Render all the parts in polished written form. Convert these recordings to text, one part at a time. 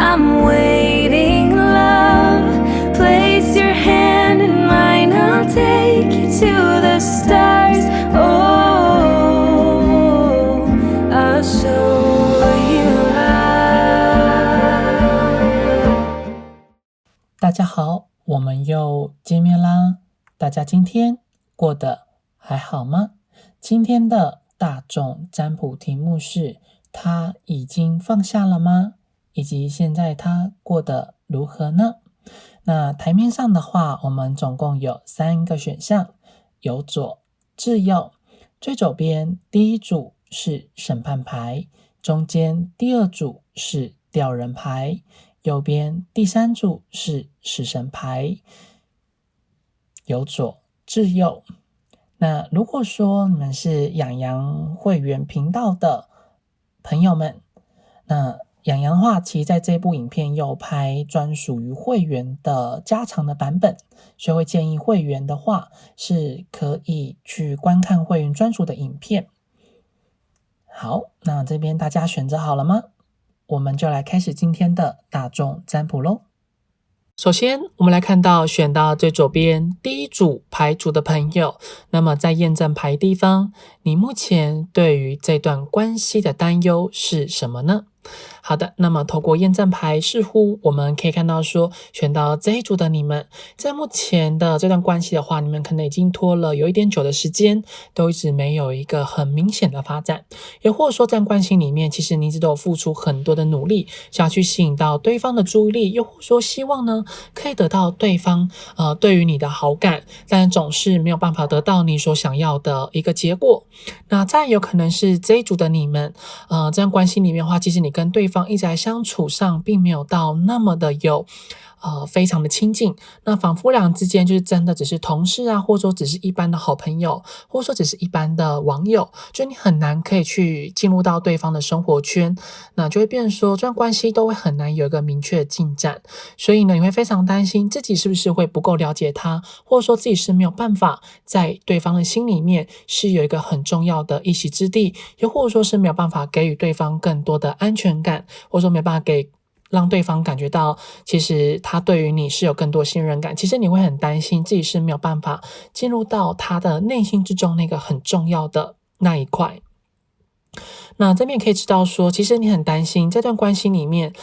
I'm waiting, love. Place your hand in mine, I'll take you to the stars. Oh, I'll show you love. 大家好，我们又见面啦！大家今天过得还好吗？今天的大众占卜题目是：他已经放下了吗？以及现在他过得如何呢？那台面上的话，我们总共有3个选项，由左至右。最左边第一组是审判牌，中间第2组是吊人牌，右边第3组是死神牌，由左至右。那如果说你们是养羊会员频道的朋友们，那养羊的话，其实在这部影片有拍专属于会员的加长的版本，所以会建议会员的话是可以去观看会员专属的影片。好，那这边大家选择好了吗？我们就来开始今天的大众占卜咯。首先，我们来看到选到最左边第一组牌组的朋友，那么在验证牌地方，你目前对于这段关系的担忧是什么呢？好的，那么透过验证牌，似乎我们可以看到说，选到这一组的你们，在目前的这段关系的话，你们可能已经拖了有一点久的时间，都一直没有一个很明显的发展，又或者说在关系里面，其实你一直都有付出很多的努力，想要去吸引到对方的注意力，又或者说希望呢，可以得到对方对于你的好感，但总是没有办法得到你所想要的一个结果。那再有可能是这一组的你们，这段关系里面的话，其实你跟对方一直在相处上并没有到那么的有非常的亲近，那仿佛两之间就是真的只是同事啊，或者说只是一般的好朋友，或者说只是一般的网友，就你很难可以去进入到对方的生活圈，那就会变成说这段关系都会很难有一个明确的进展，所以呢，你会非常担心自己是不是会不够了解他，或者说自己是没有办法在对方的心里面是有一个很重要的一席之地，又或者说是没有办法给予对方更多的安全感，或者说没办法让对方感觉到其实他对于你是有更多信任感，其实你会很担心自己是没有办法进入到他的内心之中那个很重要的那一块。那这边可以知道说，其实你很担心这段关系里面，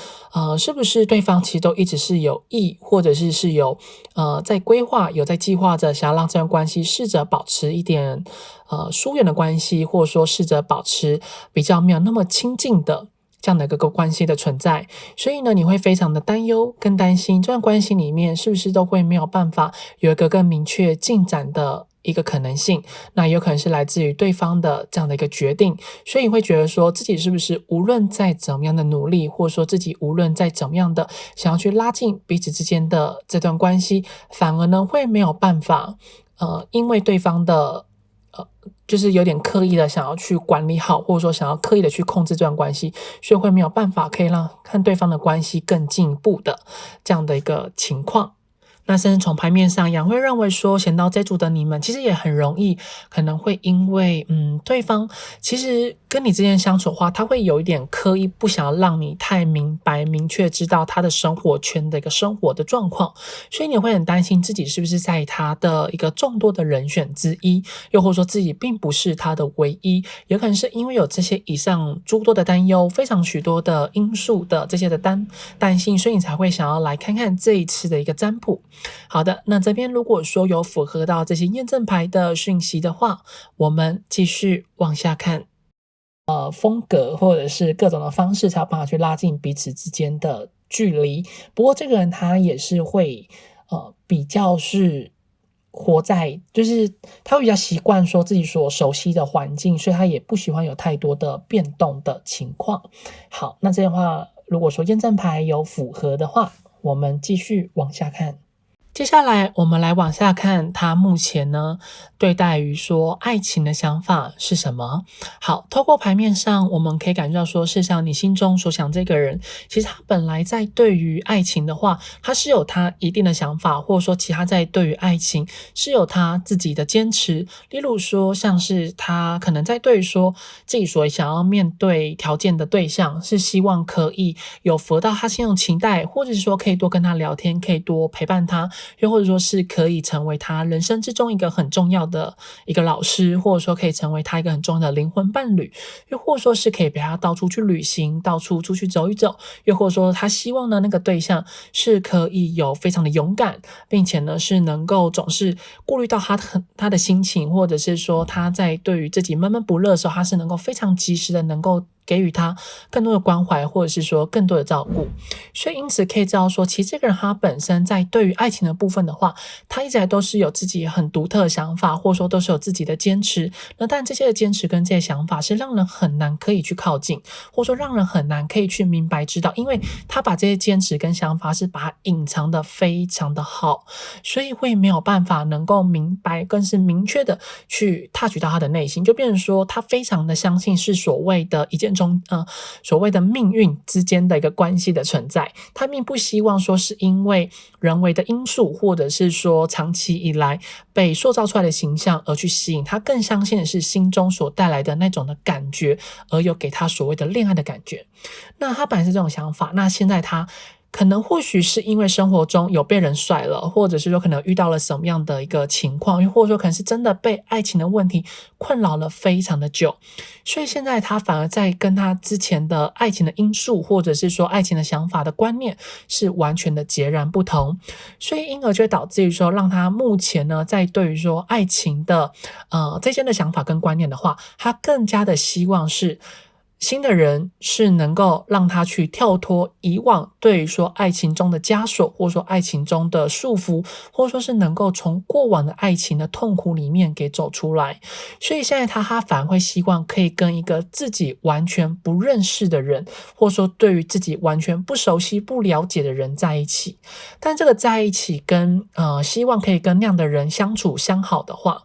是不是对方其实都一直是有意，或者是有在规划、有在计划着想要让这段关系试着保持一点疏远的关系，或者说试着保持比较没有那么亲近的这样的一个关系的存在，所以呢，你会非常的担忧跟担心这段关系里面是不是都会没有办法有一个更明确进展的一个可能性，那有可能是来自于对方的这样的一个决定，所以你会觉得说自己是不是无论在怎么样的努力，或者说自己无论在怎么样的想要去拉近彼此之间的这段关系，反而呢会没有办法因为对方的就是有点刻意的想要去管理好，或者说想要刻意的去控制这段关系，所以会没有办法可以让和对方的关系更进一步的这样的一个情况。那甚至从牌面上，杨会认为说，选到这组的你们，其实也很容易，可能会因为对方其实跟你之间相处的话，他会有一点刻意，不想要让你太明白、明确知道他的生活圈的一个生活的状况，所以你会很担心自己是不是在他的一个众多的人选之一，又或者说自己并不是他的唯一，有可能是因为有这些以上诸多的担忧，非常许多的因素的这些的担心，所以你才会想要来看看这一次的一个占卜。好的，那这边如果说有符合到这些验证牌的讯息的话，我们继续往下看。风格或者是各种的方式才有办法去拉近彼此之间的距离。不过这个人他也是会比较是活在，就是他会比较习惯说自己所熟悉的环境，所以他也不喜欢有太多的变动的情况。好，那这样的话，如果说验证牌有符合的话，我们继续往下看。接下来我们来往下看，他目前呢对待于说爱情的想法是什么？好，透过牌面上，我们可以感觉到说，事实上你心中所想这个人，其实他本来在对于爱情的话，他是有他一定的想法，或者说其他在对于爱情是有他自己的坚持。例如说，像是他可能在对于说自己所想要面对条件的对象，是希望可以有符合到他心中期待，或者是说可以多跟他聊天，可以多陪伴他。又或者说是可以成为他人生之中一个很重要的一个老师，或者说可以成为他一个很重要的灵魂伴侣，又或者说是可以陪他到处去旅行，到处出去走一走，又或者说他希望呢那个对象是可以有非常的勇敢，并且呢是能够总是顾虑到他的心情，或者是说他在对于自己闷闷不乐的时候，他是能够非常及时的能够给予他更多的关怀，或者是说更多的照顾。所以因此可以知道说，其实这个人他本身在对于爱情的部分的话，他一直来都是有自己很独特的想法，或者说都是有自己的坚持。那但这些的坚持跟这些想法是让人很难可以去靠近，或者说让人很难可以去明白知道，因为他把这些坚持跟想法是把它隐藏的非常的好，所以会没有办法能够明白更是明确的去 touch 到他的内心，就变成说他非常的相信是所谓的所谓的命运之间的一个关系的存在，他并不希望说是因为人为的因素，或者是说长期以来被塑造出来的形象而去吸引他，更相信的是心中所带来的那种的感觉，而有给他所谓的恋爱的感觉。那他本来是这种想法，那现在他可能或许是因为生活中有被人甩了，或者是说可能遇到了什么样的一个情况，又或者说可能是真的被爱情的问题困扰了非常的久，所以现在他反而在跟他之前的爱情的因素，或者是说爱情的想法的观念是完全的截然不同，所以因而就会导致于说让他目前呢在对于说爱情的这些的想法跟观念的话，他更加的希望是新的人是能够让他去跳脱以往对于说爱情中的枷锁，或者说爱情中的束缚，或者说是能够从过往的爱情的痛苦里面给走出来。所以现在他反而会希望可以跟一个自己完全不认识的人，或者说对于自己完全不熟悉不了解的人在一起。但这个在一起跟希望可以跟那样的人相处相好的话，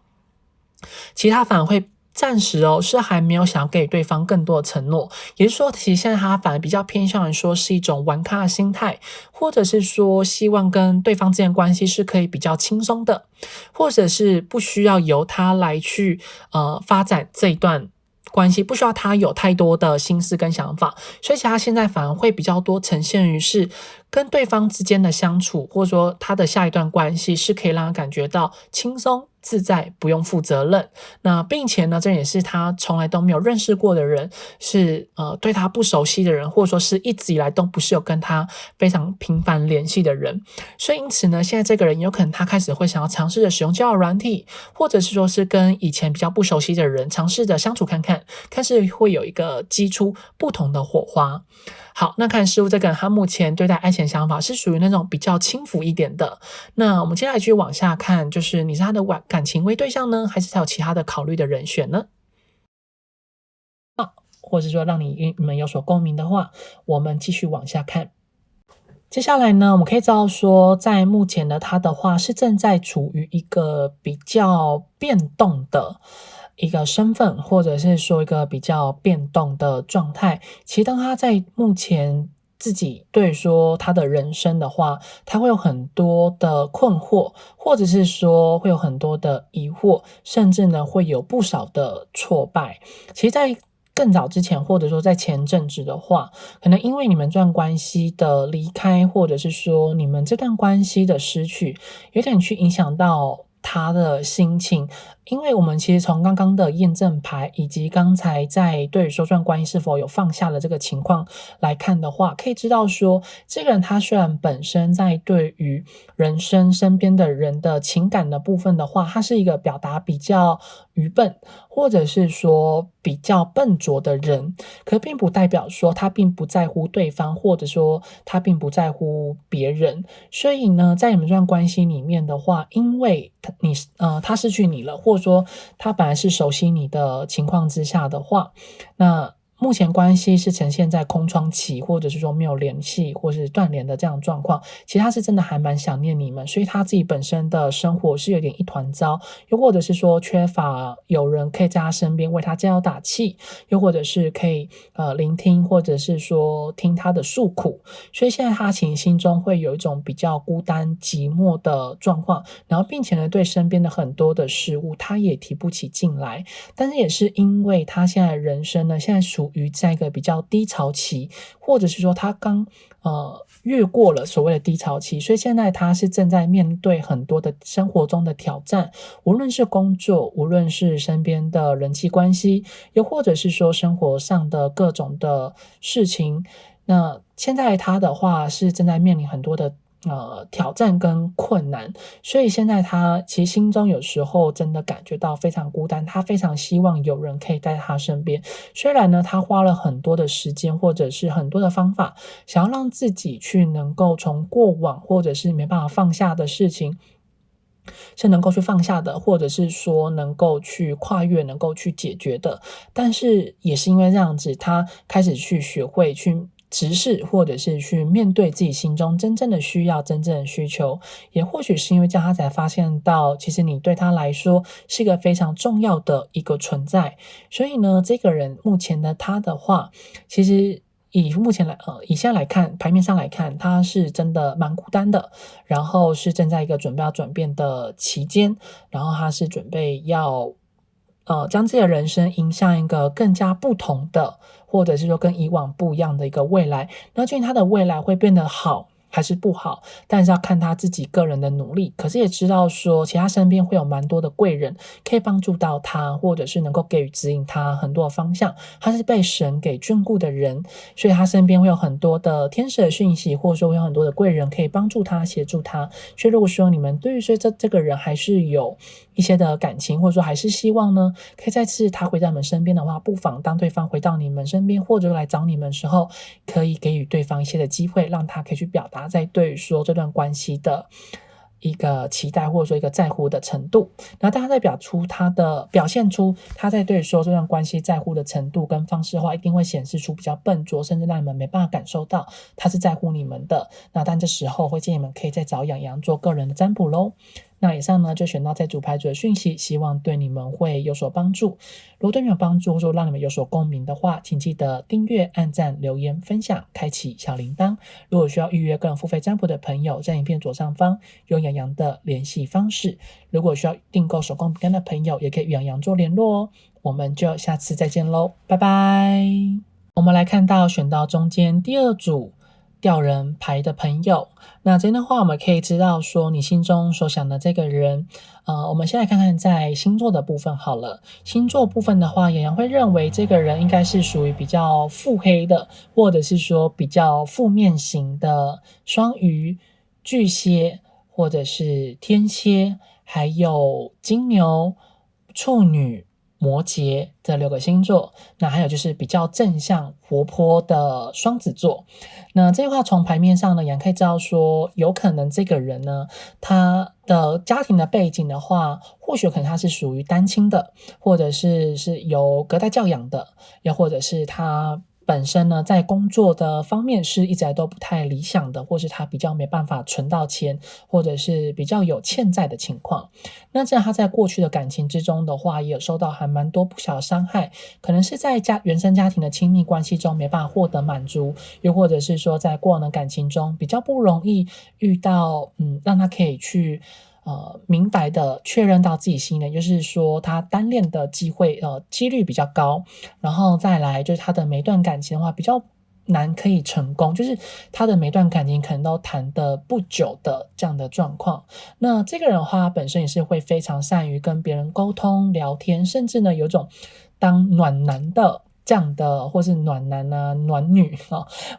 其实他反而会暂时是还没有想要给予对方更多的承诺，也就是说其实现在他反而比较偏向于说是一种玩咖的心态，或者是说希望跟对方之间的关系是可以比较轻松的，或者是不需要由他来去发展这一段关系，不需要他有太多的心思跟想法，所以其实他现在反而会比较多呈现于是跟对方之间的相处，或者说他的下一段关系是可以让他感觉到轻松自在，不用负责任。那并且呢，这也是他从来都没有认识过的人，是对他不熟悉的人，或者说是一直以来都不是有跟他非常频繁联系的人。所以因此呢，现在这个人有可能他开始会想要尝试着使用交友软体，或者是说是跟以前比较不熟悉的人尝试着相处看看，看是会有一个激出不同的火花。好，那看师傅这个人他目前对待爱情的想法是属于那种比较轻浮一点的。那我们接下来继续往下看，就是你是他的感情为对象呢，还是他有其他的考虑的人选呢？或者说让你们有所共鸣的话，我们继续往下看。接下来呢，我们可以知道说，在目前的他的话是正在处于一个比较变动的一个身份，或者是说一个比较变动的状态。其实当他在目前自己对说他的人生的话，他会有很多的困惑，或者是说会有很多的疑惑，甚至呢会有不少的挫败。其实在更早之前，或者说在前阵子的话，可能因为你们这段关系的离开，或者是说你们这段关系的失去，有点去影响到他的心情。因为我们其实从刚刚的验证牌，以及刚才在对于说这段关系是否有放下的这个情况来看的话，可以知道说，这个人他虽然本身在对于人生身边的人的情感的部分的话，他是一个表达比较愚笨，或者是说比较笨拙的人，可并不代表说他并不在乎对方，或者说他并不在乎别人。所以呢，在你们这段关系里面的话，因为他失去你了，或者说他本来是熟悉你的情况之下的话，那目前关系是呈现在空窗期，或者是说没有联系或是断联的这样的状况，其实他是真的还蛮想念你们，所以他自己本身的生活是有点一团糟，又或者是说缺乏有人可以在他身边为他加油打气，又或者是可以聆听，或者是说听他的诉苦，所以现在他其实心中会有一种比较孤单寂寞的状况，然后并且呢对身边的很多的事物他也提不起劲来，但是也是因为他现在的人生呢现在属于在一个比较低潮期，或者是说他刚越过了所谓的低潮期，所以现在他是正在面对很多的生活中的挑战，无论是工作，无论是身边的人际关系，又或者是说生活上的各种的事情，那现在他的话是正在面临很多的挑战跟困难，所以现在他其实心中有时候真的感觉到非常孤单，他非常希望有人可以在他身边，虽然呢他花了很多的时间或者是很多的方法，想要让自己去能够从过往或者是没办法放下的事情是能够去放下的，或者是说能够去跨越，能够去解决的，但是也是因为这样子，他开始去学会去直视，或者是去面对自己心中真正的需要，真正的需求，也或许是因为这样他才发现到其实你对他来说是一个非常重要的一个存在，所以呢这个人目前的他的话，其实以现在来看，牌面上来看，他是真的蛮孤单的，然后是正在一个准备要转变的期间，然后他是准备要将自己的人生迎向一个更加不同的，或者是说跟以往不一样的一个未来。那至于他的未来会变得好还是不好，但是要看他自己个人的努力，可是也知道说其实他身边会有蛮多的贵人可以帮助到他，或者是能够给予指引他很多的方向，他是被神给眷顾的人，所以他身边会有很多的天使的讯息，或者说会有很多的贵人可以帮助他协助他，所以如果说你们对于说这个人还是有一些的感情，或者说还是希望呢可以再次他回到你们身边的话，不妨当对方回到你们身边或者来找你们的时候，可以给予对方一些的机会，让他可以去表达在对于说这段关系的一个期待，或者说一个在乎的程度。然后当他在表现出他在对说这段关系在乎的程度跟方式的话，一定会显示出比较笨拙，甚至让你们没办法感受到他是在乎你们的。那但这时候会建议你们可以再找洋洋做个人的占卜咯。那以上呢就选到在主牌组的讯息，希望对你们会有所帮助。如果对你们有帮助，或者说让你们有所共鸣的话，请记得订阅、按赞、留言、分享，开启小铃铛。如果需要预约个人付费占卜的朋友，在影片左上方有洋洋的联系方式。如果需要订购手工饼干的朋友，也可以与洋洋做联络哦。我们就下次再见咯，拜拜。我们来看到选到中间第二组吊人牌的朋友，那这样的话我们可以知道说你心中所想的这个人我们先来看看在星座的部分好了。星座部分的话，洋洋会认为这个人应该是属于比较腹黑的，或者是说比较负面型的双鱼、巨蟹，或者是天蝎，还有金牛、处女、摩羯这6个星座。那还有就是比较正向活泼的双子座。那这句话从牌面上呢，也可以知道说有可能这个人呢，他的家庭的背景的话，或许可能他是属于单亲的，或者是由隔代教养的，又或者是他本身呢在工作的方面是一直来都不太理想的，或是他比较没办法存到钱，或者是比较有欠债的情况。那这样他在过去的感情之中的话，也有受到还蛮多不小的伤害，可能是在原生家庭的亲密关系中没办法获得满足，又或者是说在过往的感情中比较不容易遇到让他可以去明白的确认到自己心里，就是说他单恋的几率比较高，然后再来就是他的每一段感情的话比较难可以成功，就是他的每段感情可能都谈得不久的这样的状况。那这个人的话本身也是会非常善于跟别人沟通聊天，甚至呢有种当暖男的这样的，或是暖男啊暖女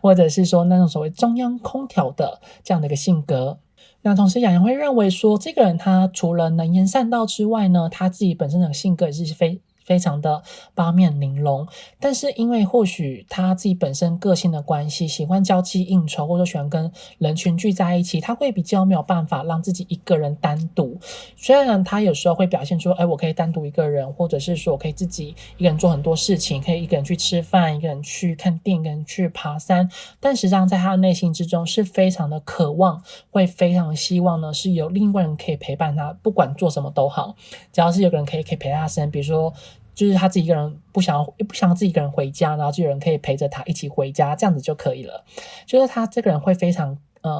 或者是说那种所谓中央空调的这样的一个性格。那同时洋洋会认为说这个人他除了能言善道之外呢，他自己本身的性格也是非非常的八面玲珑，但是因为或许他自己本身个性的关系，喜欢交际应酬，或者喜欢跟人群聚在一起，他会比较没有办法让自己一个人单独。虽然他有时候会表现出，我可以单独一个人，或者是说我可以自己一个人做很多事情，可以一个人去吃饭，一个人去看电影，一个人去爬山，但实际上在他的内心之中是非常的渴望，会非常希望呢是有另外人可以陪伴他，不管做什么都好，只要是有个人可以陪在他身边，比如说就是他自己一个人不想自己一个人回家，然后就有人可以陪着他一起回家，这样子就可以了。就是他这个人会非常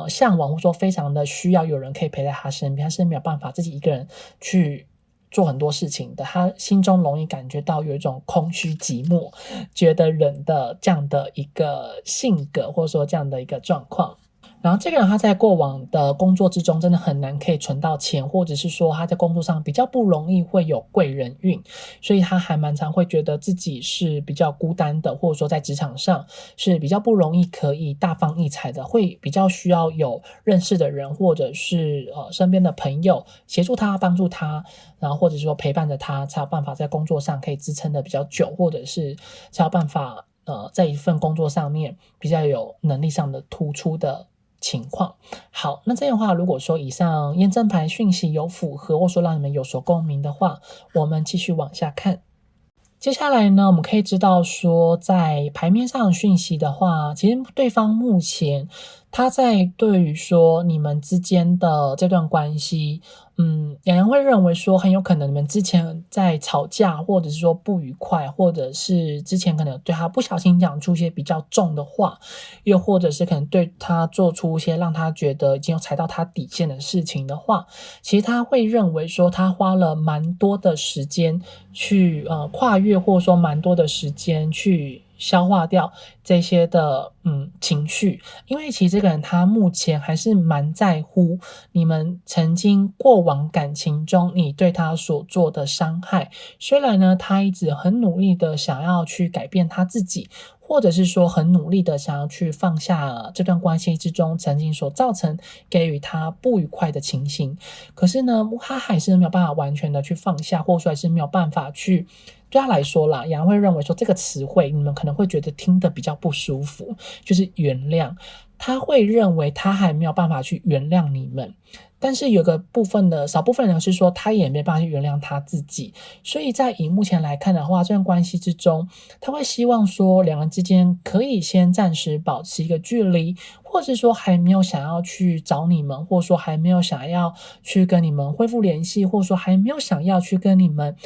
向往，或者说非常的需要有人可以陪在他身边，他是没有办法自己一个人去做很多事情的，他心中容易感觉到有一种空虚寂寞，觉得人的这样的一个性格，或者说这样的一个状况。然后这个人他在过往的工作之中真的很难可以存到钱，或者是说他在工作上比较不容易会有贵人运，所以他还蛮常会觉得自己是比较孤单的，或者说在职场上是比较不容易可以大放异彩的，会比较需要有认识的人，或者是身边的朋友协助他帮助他，然后或者说陪伴着他，才有办法在工作上可以支撑的比较久，或者是才有办法在一份工作上面比较有能力上的突出的情况。好，那这样的话，如果说以上验证牌讯息有符合，或说让你们有所共鸣的话，我们继续往下看。接下来呢，我们可以知道说，在牌面上的讯息的话，其实对方目前他在对于说你们之间的这段关系，洋洋会认为说很有可能你们之前在吵架，或者是说不愉快，或者是之前可能对他不小心讲出一些比较重的话，又或者是可能对他做出一些让他觉得已经有踩到他底线的事情的话，其实他会认为说他花了蛮多的时间去跨越，或者说蛮多的时间去消化掉这些的情绪，因为其实这个人他目前还是蛮在乎你们曾经过往感情中你对他所做的伤害，虽然呢他一直很努力的想要去改变他自己，或者是说很努力的想要去放下这段关系之中曾经所造成给予他不愉快的情形，可是呢他还是没有办法完全的去放下，或者说还是没有办法去，对他来说啦，杨会认为说这个词汇你们可能会觉得听得比较不舒服，就是原谅，他会认为他还没有办法去原谅你们，但是有个少部分人是说他也没办法去原谅他自己，所以在以目前来看的话，这段关系之中他会希望说两人之间可以先暂时保持一个距离，或者说还没有想要去找你们，或者说还没有想要去跟你们恢复联系，或者说还没有想要去跟你们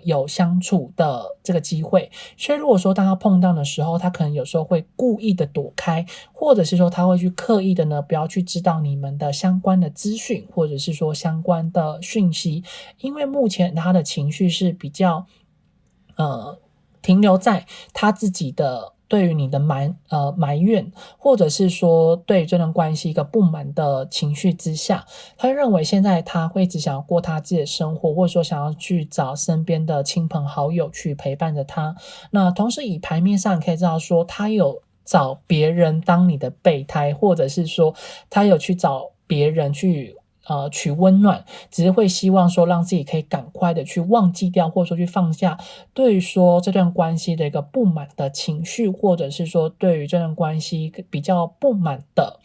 有相处的这个机会，所以如果说当他碰到的时候，他可能有时候会故意的躲开，或者是说他会去刻意的呢不要去知道你们的相关的资讯，或者是说相关的讯息，因为目前他的情绪是比较停留在他自己的对于你的埋怨，或者是说对这段关系一个不满的情绪之下，他认为现在他会只想要过他自己的生活，或者说想要去找身边的亲朋好友去陪伴着他。那同时以牌面上可以知道说他有找别人当你的备胎，或者是说他有去找别人去取温暖，只是会希望说让自己可以赶快的去忘记掉，或者说去放下对于说这段关系的一个不满的情绪，或者是说对于这段关系比较不满的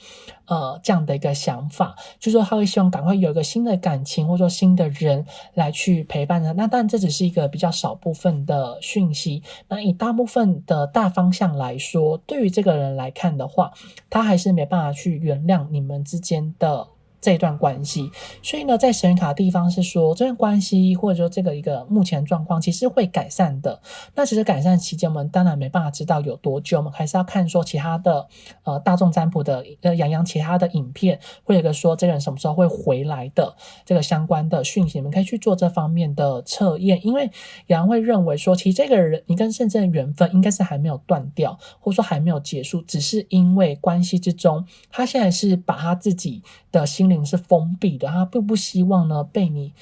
这样的一个想法，就是说他会希望赶快有一个新的感情，或者说新的人来去陪伴他。那当然这只是一个比较少部分的讯息，那以大部分的大方向来说，对于这个人来看的话，他还是没办法去原谅你们之间的这段关系，所以呢在神谕卡的地方是说这段关系或者说这个一个目前状况其实会改善的。那其实改善期间我们当然没办法知道有多久，我们还是要看说其他的大众占卜的洋其他的影片，会有一个说这个人什么时候会回来的这个相关的讯息，你们可以去做这方面的测验。因为洋会认为说其实这个人你跟圣正的缘分应该是还没有断掉，或者说还没有结束，只是因为关系之中他现在是把他自己的心灵是封闭的，他并不希望呢被你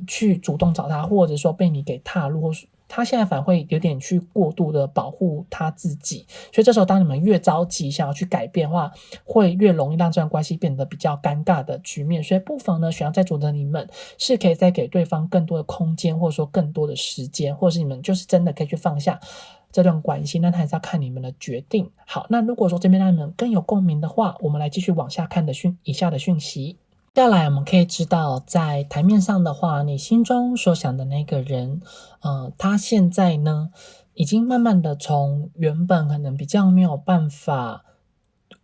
去主动找他，或者说被你给踏入，他现在反而会有点去过度的保护他自己，所以这时候当你们越着急想要去改变的话，会越容易让这段关系变得比较尴尬的局面。所以不妨呢，选要在组的你们是可以再给对方更多的空间，或者说更多的时间，或者是你们就是真的可以去放下这段关系，那还是要看你们的决定。好，那如果说这边让你们更有共鸣的话，我们来继续往下看的以下的讯息。接下来我们可以知道，在台面上的话，你心中所想的那个人，他现在呢，已经慢慢的从原本可能比较没有办法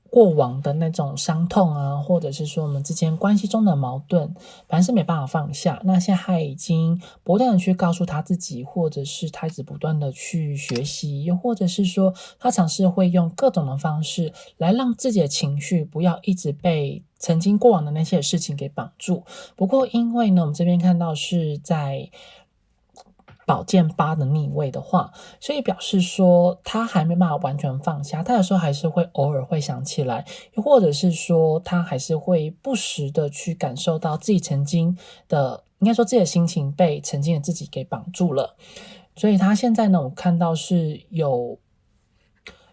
过往的那种伤痛啊，或者是说我们之间关系中的矛盾，反正是没办法放下。那现在他已经不断的去告诉他自己，或者是他一直不断的去学习，又或者是说他尝试会用各种的方式来让自己的情绪不要一直被曾经过往的那些事情给绑住。不过因为呢，我们这边看到是在宝剑8的逆位的话，所以表示说他还没办法完全放下，他有时候还是会偶尔会想起来，又或者是说他还是会不时的去感受到自己曾经的，应该说自己的心情被曾经的自己给绑住了。所以他现在呢，我看到是有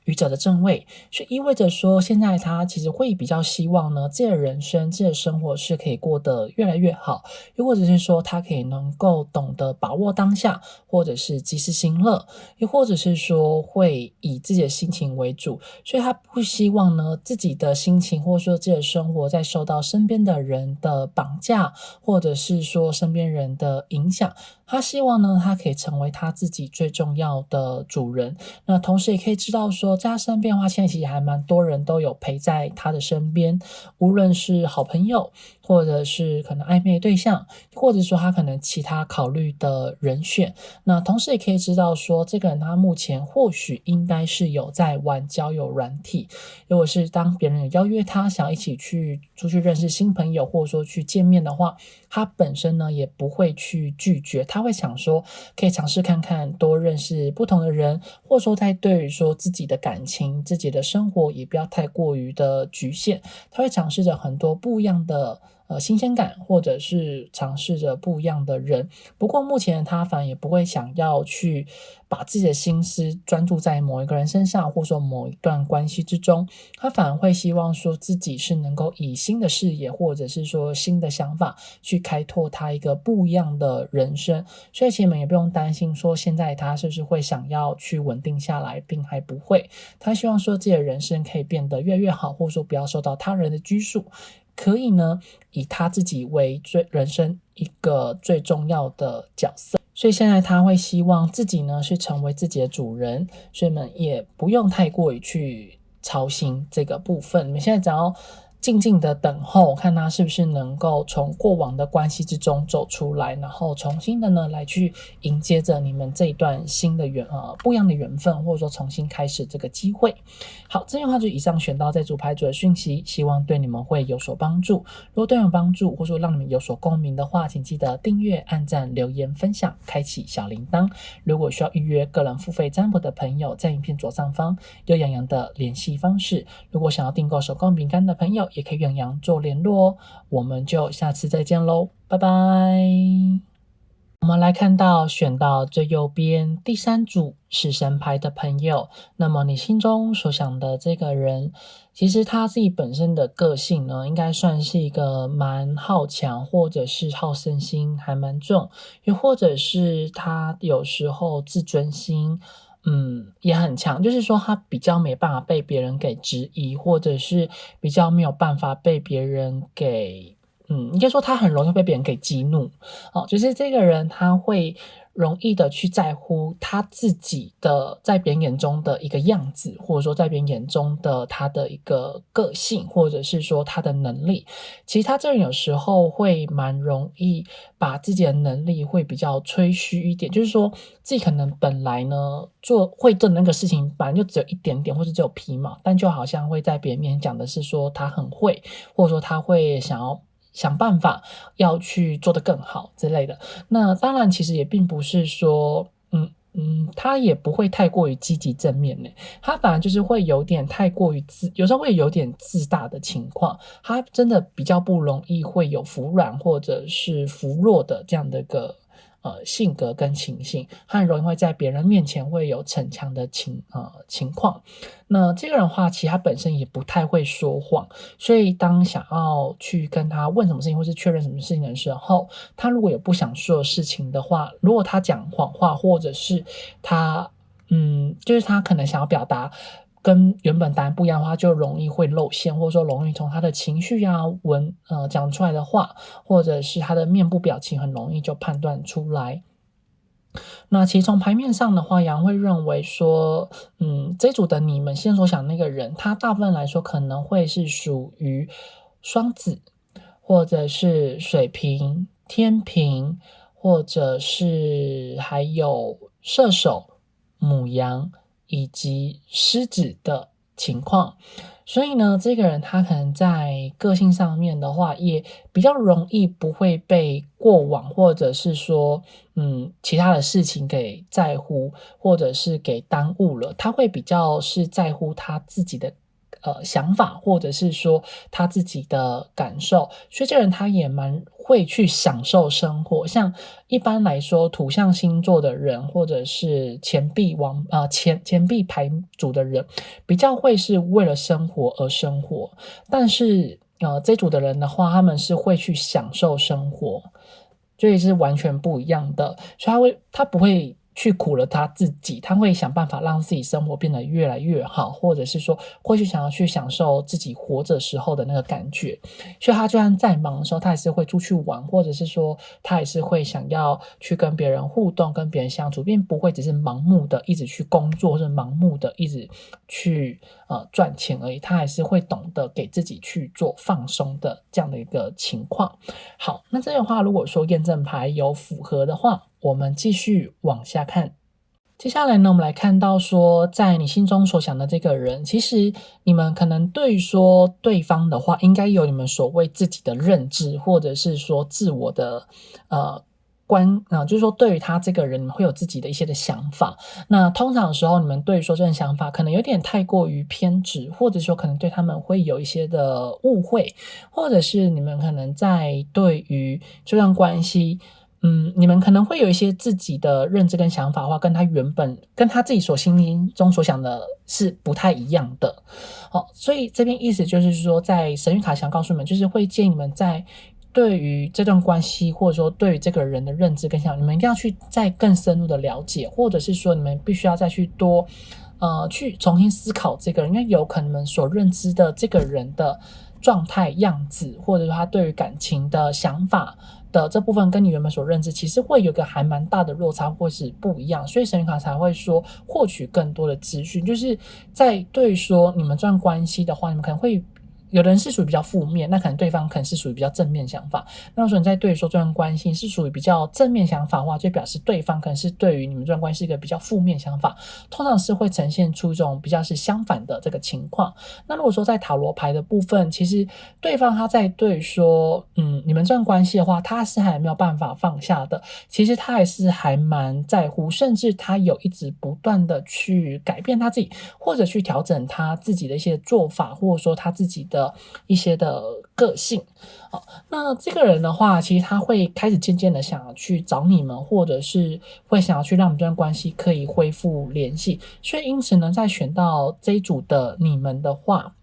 愚者的正位，所以意味着说现在他其实会比较希望呢，自己的人生、自己的生活是可以过得越来越好，又或者是说他可以能够懂得把握当下，或者是及时行乐，又或者是说会以自己的心情为主，所以他不希望呢自己的心情或者说自己的生活在受到身边的人的绑架，或者是说身边人的影响。他希望呢，他可以成为他自己最重要的主人。那同时也可以知道说，在他身边的话，现在其实还蛮多人都有陪在他的身边，无论是好朋友，或者是可能暧昧对象，或者说他可能其他考虑的人选。那同时也可以知道说，这个人他目前或许应该是有在玩交友软体，如果是当别人有邀约他想要一起出去认识新朋友，或者说去见面的话，他本身呢也不会去拒绝，他会想说可以尝试看看多认识不同的人，或者说在对于说自己的感情、自己的生活也不要太过于的局限，他会尝试着很多不一样的新鲜感，或者是尝试着不一样的人。不过目前他反而也不会想要去把自己的心思专注在某一个人身上，或者说某一段关系之中，他反而会希望说自己是能够以新的视野，或者是说新的想法去开拓他一个不一样的人生。所以其实你们也不用担心说现在他是不是会想要去稳定下来，并还不会。他希望说自己的人生可以变得越来越好，或者说不要受到他人的拘束，可以呢以他自己为人生一个最重要的角色。所以现在他会希望自己呢是成为自己的主人，所以你们也不用太过于去操心这个部分。你们现在只要静静的等候，看他是不是能够从过往的关系之中走出来，然后重新的呢来去迎接着你们这一段新的不一样的缘分，或者说重新开始这个机会。好，这句话就以上选到在主牌组的讯息，希望对你们会有所帮助。如果对你们有帮助，或者说让你们有所共鸣的话，请记得订阅、按赞、留言、分享，开启小铃铛。如果需要预约个人付费占卜的朋友，在影片左上方有洋洋的联系方式。如果想要订购手工饼干的朋友，也可以与洋洋做联络哦。我们就下次再见喽，拜拜。我们来看到选到最右边第3组死神牌的朋友，那么你心中所想的这个人，其实他自己本身的个性呢，应该算是一个蛮好强，或者是好胜心还蛮重，又或者是他有时候自尊心也很强，就是说他比较没办法被别人给质疑，或者是比较没有办法被别人给应该说他很容易被别人给激怒。就是这个人他会容易的去在乎他自己的在别人眼中的一个样子，或者说在别人眼中的他的一个个性，或者是说他的能力。其实他这人有时候会蛮容易把自己的能力会比较吹嘘一点，就是说自己可能本来呢会做那个事情本来就只有一点点，或是只有皮毛，但就好像会在别人面前讲的是说他很会，或者说他会想办法要去做得更好之类的。那当然其实也并不是说他也不会太过于积极正面呢，他反而就是会有点太过于有时候会有点自大的情况，他真的比较不容易会有服软或者是服弱的这样的一个性格跟情形，他很容易会在别人面前会有逞强的情况。那这个人的话，其实他本身也不太会说谎，所以当想要去跟他问什么事情或是确认什么事情的时候，他如果有不想说的事情的话，如果他讲谎话，或者是他就是他可能想要表达跟原本答案不一样的话，就容易会露馅，或者说容易从他的情绪啊讲出来的话，或者是他的面部表情很容易就判断出来。那其实从牌面上的话，杨会认为说，这组的你们现在所想那个人，他大部分来说可能会是属于双子，或者是水瓶、天秤，或者是还有射手、牡羊以及狮子的情况。所以呢，这个人他可能在个性上面的话，也比较容易不会被过往或者是说，其他的事情给在乎，或者是给耽误了。他会比较是在乎他自己的想法，或者是说他自己的感受，所以这个人他也蛮会去享受生活。像一般来说土象星座的人，或者是钱币牌组的人，比较会是为了生活而生活，但是这组的人的话，他们是会去享受生活，所以是完全不一样的。所以他不会去苦了他自己，他会想办法让自己生活变得越来越好，或者是说会去想要去享受自己活着时候的那个感觉。所以他就算再忙的时候，他还是会出去玩，或者是说他也是会想要去跟别人互动，跟别人相处，并不会只是盲目的一直去工作，或者盲目的一直去赚钱而已。他还是会懂得给自己去做放松的这样的一个情况。好，那这样的话，如果说验证牌有符合的话，我们继续往下看。接下来呢，我们来看到说，在你心中所想的这个人，其实你们可能对于说对方的话，应该有你们所谓自己的认知，或者是说自我的就是说对于他这个人，你们会有自己的一些的想法。那通常的时候，你们对于说这种想法可能有点太过于偏执，或者说可能对他们会有一些的误会，或者是你们可能在对于这段关系。你们可能会有一些自己的认知跟想法的话，跟他自己心中所想的是不太一样的。所以这边意思就是说，在神谕卡想告诉你们，就是会建议你们在对于这段关系，或者说对于这个人的认知跟想法，你们一定要去再更深入的了解，或者是说你们必须要再去多去重新思考这个人，因为有可能你们所认知的这个人的状态样子，或者说他对于感情的想法的这部分跟你原本所认知其实会有个还蛮大的落差，或是不一样，所以神谕卡才会说获取更多的资讯，就是在对于说你们这段关系的话，你们可能会有的人是属于比较负面，那可能对方可能是属于比较正面想法。那如果你在对于说这段关系是属于比较正面想法的话，就表示对方可能是对于你们这段关系一个比较负面想法，通常是会呈现出一种比较是相反的这个情况。那如果说在塔罗牌的部分，其实对方他在对于说你们这段关系的话，他是还没有办法放下的，其实他还是还蛮在乎，甚至他有一直不断的去改变他自己，或者去调整他自己的一些做法，或者说他自己的一些的个性。那这个人的话，其实他会开始渐渐的想要去找你们，或者是会想要去让你们这段关系可以恢复联系。所以因此呢，在选到这一组的你们的话，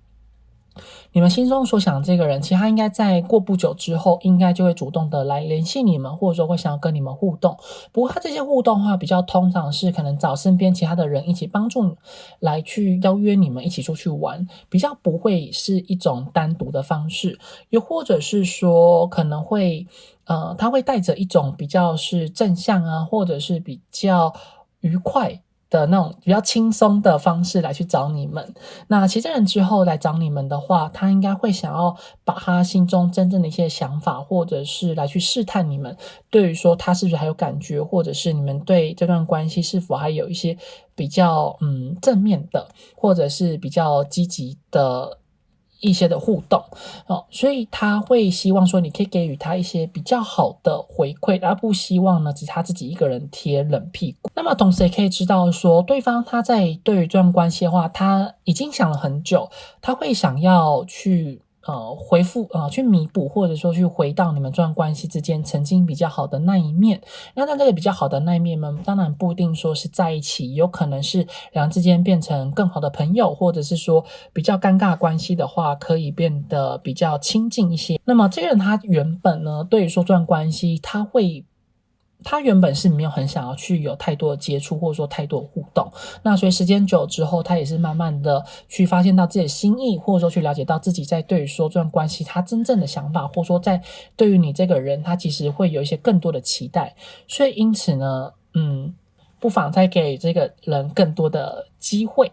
你们心中所想的这个人，其实他应该在过不久之后，应该就会主动的来联系你们，或者说会想要跟你们互动。不过他这些互动的话，比较通常是可能找身边其他的人一起帮助来去邀约你们一起出去玩，比较不会是一种单独的方式，又或者是说可能会他会带着一种比较是正向啊，或者是比较愉快的那种比较轻松的方式来去找你们。那其实这人之后来找你们的话，他应该会想要把他心中真正的一些想法，或者是来去试探你们对于说他是不是还有感觉，或者是你们对这段关系是否还有一些比较正面的，或者是比较积极的一些的互动所以他会希望说你可以给予他一些比较好的回馈，而不希望呢只是他自己一个人贴冷屁股。那么同时也可以知道说，对方他在对于这段关系的话，他已经想了很久，他会想要去回复去弥补，或者说去回到你们这段关系之间曾经比较好的那一面。那这个比较好的那一面呢，当然不一定说是在一起，有可能是两人之间变成更好的朋友，或者是说比较尴尬关系的话，可以变得比较亲近一些。那么这个人他原本呢，对于说这段关系，他原本是没有很想要去有太多的接触，或者说太多的互动。那所以时间久之后，他也是慢慢的去发现到自己的心意，或者说去了解到自己在对于说这段关系他真正的想法，或者说在对于你这个人，他其实会有一些更多的期待。所以因此呢，不妨再给这个人更多的机会。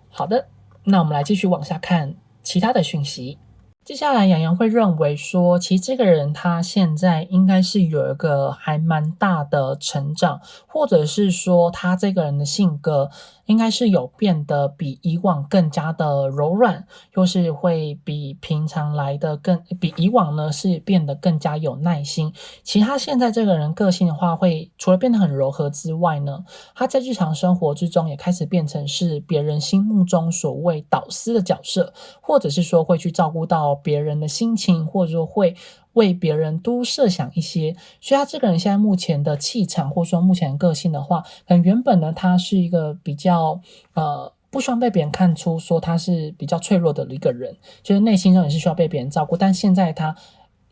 好的，那我们来继续往下看其他的讯息。接下来洋洋会认为说，其实这个人他现在应该是有一个还蛮大的成长，或者是说他这个人的性格应该是有变得比以往更加的柔软，又是会比平常来的比以往呢是变得更加有耐心。其实他现在这个人个性的话，会除了变得很柔和之外呢，他在日常生活之中也开始变成是别人心目中所谓导师的角色，或者是说会去照顾到别人的心情，或者说会为别人多设想一些。所以他这个人现在目前的气场，或者说目前的个性的话，可能原本呢他是一个比较不希望被别人看出说他是比较脆弱的一个人，就是内心中也是需要被别人照顾，但现在他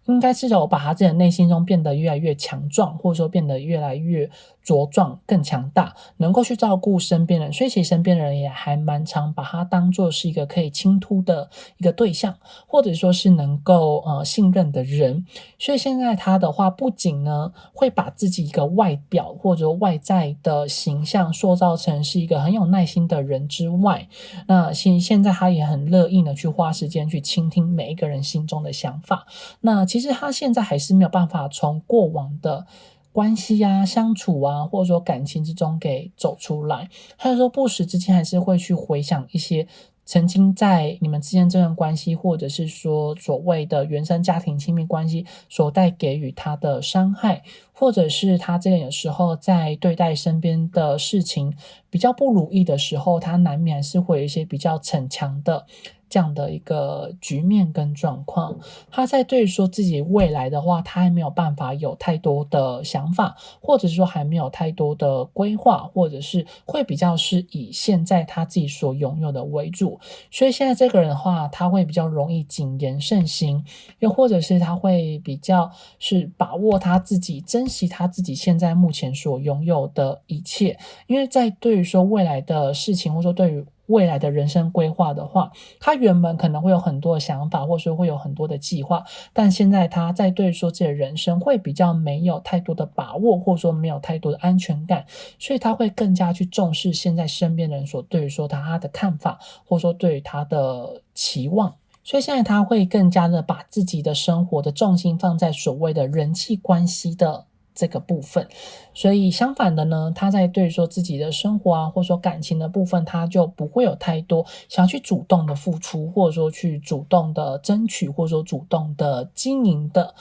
应该是有把他自己的内心中变得越来越强壮，或者说变得越来越茁壮更强大，能够去照顾身边人。所以其实身边的人也还蛮常把他当作是一个可以倾吐的一个对象，或者说是能够信任的人。所以现在他的话不仅呢会把自己一个外表或者外在的形象塑造成是一个很有耐心的人之外，那现在他也很乐意的去花时间去倾听每一个人心中的想法。那其实他现在还是没有办法从过往的关系啊、相处啊，或者说感情之中给走出来。还有说不时之间还是会去回想一些曾经在你们之间这段关系，或者是说所谓的原生家庭亲密关系所带给予他的伤害，或者是他这个有时候在对待身边的事情比较不如意的时候，他难免是会有一些比较逞强的这样的一个局面跟状况。他在对于说自己未来的话，他还没有办法有太多的想法，或者是说还没有太多的规划，或者是会比较是以现在他自己所拥有的为主。所以现在这个人的话，他会比较容易谨言慎行，又或者是他会比较是把握他自己，珍惜他自己现在目前所拥有的一切。因为在对于说未来的事情，或者说对于未来的人生规划的话，他原本可能会有很多的想法，或者说会有很多的计划，但现在他在对说自己的人生会比较没有太多的把握，或者说没有太多的安全感，所以他会更加去重视现在身边的人所对于说他的看法，或者说对于他的期望。所以现在他会更加的把自己的生活的重心放在所谓的人际关系的这个部分。所以相反的呢，他在对说自己的生活啊，或者说感情的部分，他就不会有太多想要去主动的付出，或者说去主动的争取，或者说主动的经营的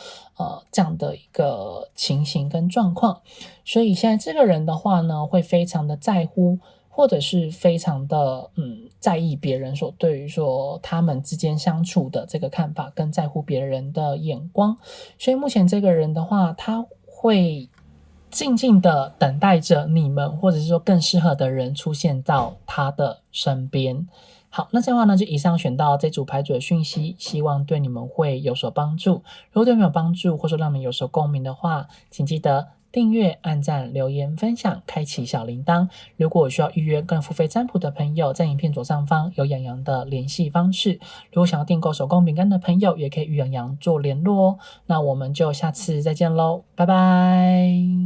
这样的一个情形跟状况。所以现在这个人的话呢，会非常的在乎，或者是非常的在意别人所对于说他们之间相处的这个看法，跟在乎别人的眼光。所以目前这个人的话，他会静静的等待着你们，或者是说更适合的人出现到他的身边。好，那这样的话呢，就以上选到这组牌组的讯息，希望对你们会有所帮助。如果对你们有帮助，或者说让你们有所共鸣的话，请记得订阅、按赞、留言、分享、开启小铃铛。如果需要预约跟付费占卜的朋友，在影片左上方有洋洋的联系方式。如果想要订购手工饼干的朋友，也可以与洋洋做联络哦。那我们就下次再见喽，拜拜。